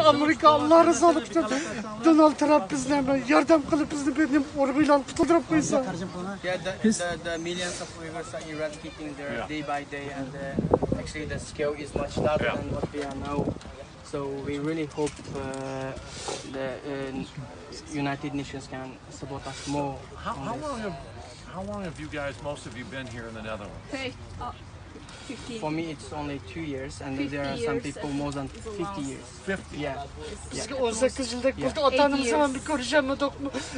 Amerika Allah razılık için Donald Trump bizden yardım kılıp bizni benim orbilan tutuldurup koysa. Yeah, the millions of Uyghurs are eradicating their day by day, and actually the scale is much larger than what we are now. So we really hope the United Nations can support us more. How long have you guys, most of you, been here in the Netherlands? 50. For me, it's only 2 years, and there are some people more than 50 years. 50? Yeah. Bizge 18 yılda burada atanımızdan bir görüşemedik.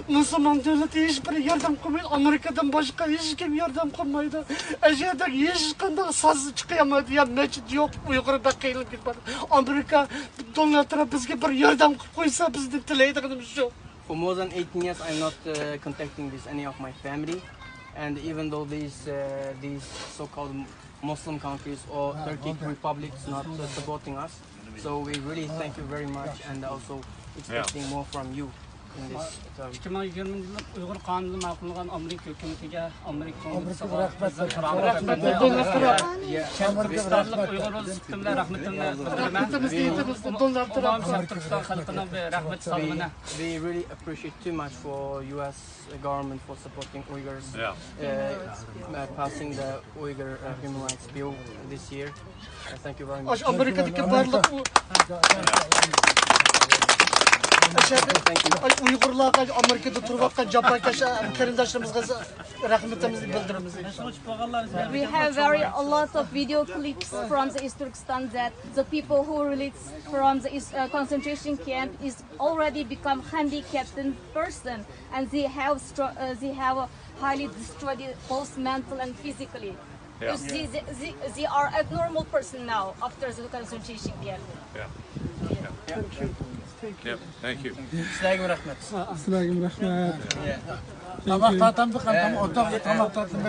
Müslüman devleti hiçbir yardım koymaydı. Amerika'dan başka hiç kim yardım koymaydı. Eşya'da hiç kanda saz çıkamadı. Ya meçhid yok. Uyghur'da kıyılıp gitmedi. Amerika Donald Trump bizge bir yardım koysa biz de dileydiğimiz şu. For more than 18 years, I'm not contacting with any of my family, and even though these so-called Muslim countries or Turkic republics not supporting us, so we really thank you very much, and also expecting more from you in this term. 2020 yıllık Uygur kanunu ma'qullagan Amerika hükümetiga, Amerika Kongresiga Kurdistonlik Uygur o'z fikrimda rahmatimni bildiraman. Donald Trump Turkiston xalqining rahmat salomini. We really appreciate too much for U.S. government for supporting Uyghurs, passing the Uyghur human rights bill this year. Thank you very much. Amerika'daki varlık Uygurlarga Amerika'da turmakka Japonga qarindoshimizga rahmatimizni bildiramiz. We have a lot of video clips from the East Turkestan that the people who released from the concentration camp is already become handicapped in person, and they have highly destroyed both mental and physically. Yeah. They are a normal person now after the concentration camp. Yep, thank you. Sizlarga rahmat. Sizlarga rahmat. Tamak tatamdı kan tam ortak tamak tatım.